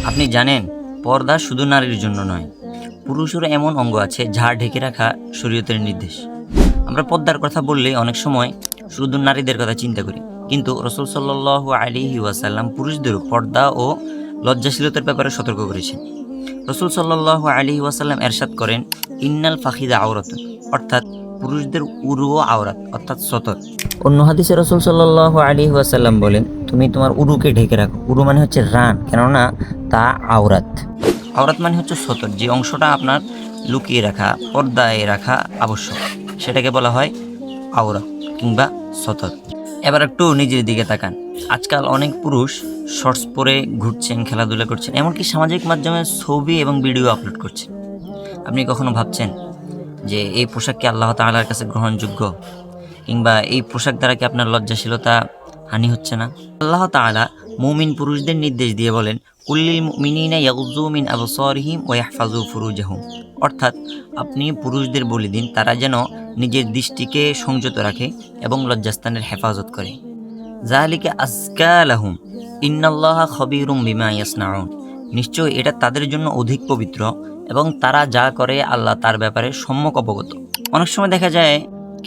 আপনি জানেন, পর্দা শুধু নারীর জন্য নয়, পুরুষেরও এমন অঙ্গ আছে যা ঢেকে রাখা শরীয়তের নির্দেশ। আমরা পর্দার কথা বললে অনেক সময় শুধু নারীদের কথা চিন্তা করি, কিন্তু রাসূল সাল্লাল্লাহু আলাইহি ওয়াসাল্লাম পুরুষদেরও পর্দা ও লজ্জাশীলতার ব্যাপারে সতর্ক করেছেন। রাসূল সাল্লাল্লাহু আলাইহি ওয়াসাল্লাম এরশাদ করেন, ইন্নাল ফাখিদা আওরাতুন, অর্থাৎ পুরুষদের উরুও আওরাত, অর্থাৎ সতর। অন্য হাদিসে রাসূল সাল্লাল্লাহু আলাইহি ওয়াসাল্লাম বলেন, তুমি তোমার উরুকে ঢেকে রাখো। উরু মানে হচ্ছে রান, কেননা তা আওরাত। আওরাত মানে হচ্ছে সতর, যে অংশটা আপনার লুকিয়ে রাখা, পর্দায় রাখা আবশ্যক, সেটাকে বলা হয় আওরাত কিংবা সতর। এবার একটু নিজের দিকে তাকান। আজকাল অনেক পুরুষ শর্টস পরে ঘুরছেন, খেলাধুলা করছেন, এমনকি সামাজিক মাধ্যমে ছবি এবং ভিডিও আপলোড করছেন। আপনি কখনো ভাবছেন যে এই পোশাক কি আল্লাহ তাআলার কাছে গ্রহণযোগ্য, কিংবা এই পোশাক দ্বারা কি আপনার লজ্জাশীলতা হানি হচ্ছে না? আল্লাহ তাআলা মুমিন পুরুষদের নির্দেশ দিয়ে বলেন, কুল্লিল মুমিনিনা ইয়াগুযু মিন আবসারিহিম ওয়া ইয়াহফাযু ফুরুজাহুম, অর্থাৎ আপনি পুরুষদের বলে দিন তারা যেন নিজের দৃষ্টিকে সংযত রাখে এবং লজ্জাস্থানের হেফাজত করে। যালিকা আযকা লাহুম ইন্নাল্লাহা খবীরুম বিমা ইয়াসনাউন, নিশ্চয় এটা তাদের জন্য অধিক পবিত্র এবং তারা যা করে আল্লাহ তার ব্যাপারে সম্যক অবগত। অনেক সময় দেখা যায়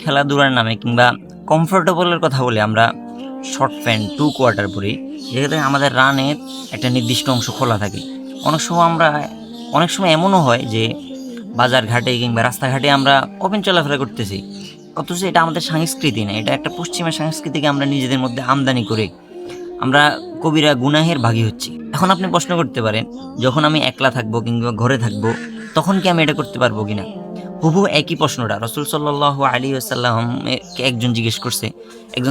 খেলাধুলার নামে কিংবা কমফোর্টেবলের কথা বলে আমরা শর্ট প্যান্ট, 2 কোয়ার্টার পরি, যেখানে আমাদের রানের একটা নির্দিষ্ট অংশ খোলা থাকে। অনেক সময় এমনও হয় যে বাজার ঘাটে কিংবা রাস্তাঘাটে আমরা ওপেন চলাফেরা করতেছি, অথচ এটা আমাদের সংস্কৃতি না, এটা একটা পশ্চিমা সংস্কৃতিকে আমরা নিজেদের মধ্যে আমদানি করে আমরা কবিরা গুনাহের ভাগী হচ্ছি। এখন আপনি প্রশ্ন করতে পারেন, যখন আমি একলা থাকবো কিংবা ঘরে থাকবো, তখন কি আমি এটা করতে পারবো কিনা? হুবহু একই প্রশ্নটা রাসূল সাল্লাল্লাহু আলাইহি ওয়াসাল্লামকে একজন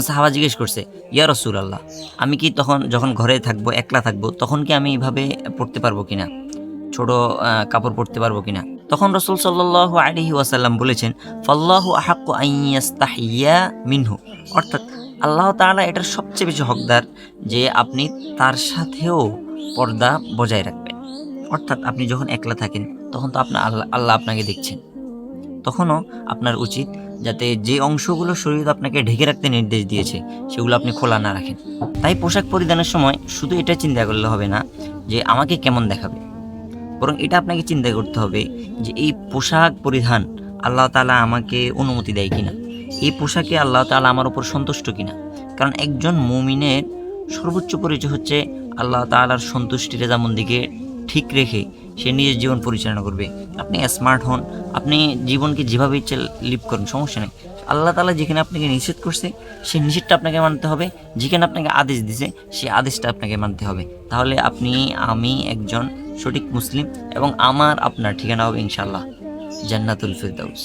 সাহাবা জিজ্ঞেস করছে, ইয়া রাসূলুল্লাহ, আমি কি যখন ঘরে থাকবো, একলা থাকবো, তখন কি আমি এইভাবে পড়তে পারবো কিনা, ছোট কাপড় পরতে পারবো কিনা? তখন রাসূল সাল্লাল্লাহু আলাইহি ওয়াসাল্লাম বলেছেন, ফাল্লাহু আহাক্কু আন ইয়াস্তাহিয়া মিনহু, অর্থাৎ আল্লাহ তাআলা এটার সবচেয়ে বেশি হকদার যে আপনি তার সাথেও পর্দা বজায় রাখবেন। অর্থাৎ আপনি যখন একলা থাকেন তখন তো আল্লাহ আপনাকে দেখছেন, তখনও আপনার উচিত যাতে যে অংশগুলো শরীর আপনাকে ঢেকে রাখতে নির্দেশ দিয়েছে সেগুলো আপনি খোলা না রাখেন। তাই পোশাক পরিধানের সময় শুধু এটা চিন্তা করলে হবে না যে আমাকে কেমন দেখাবে, বরং এটা আপনাকে চিন্তা করতে হবে যে এই পোশাক পরিধান আল্লাহ তাআলা আমাকে অনুমতি দেয় কিনা, এই পোশাকে আল্লাহ তাআলা আমার উপর সন্তুষ্ট কিনা। কারণ একজন মুমিনের সর্বোচ্চ পরিচয় হচ্ছে আল্লাহ তাআলার সন্তুষ্টি রেজামন দিকে ঠিক রেখে সে নিজের জীবন পরিচালনা করবে। আপনি স্মার্ট হন, আপনি জীবনকে যেভাবে ইচ্ছে লিভ করেন, সমস্যা নেই। আল্লাহ তাআলা যেখানে আপনাকে নিষেধ করছে সেই নিষেধটা আপনাকে মানতে হবে, যেখানে আপনাকে আদেশ দিছে সেই আদেশটা আপনাকে মানতে হবে। তাহলে আমি একজন সঠিক মুসলিম এবং আপনার ঠিকানা হবে ইনশাআল্লাহ জান্নাতুল ফিরদাউস।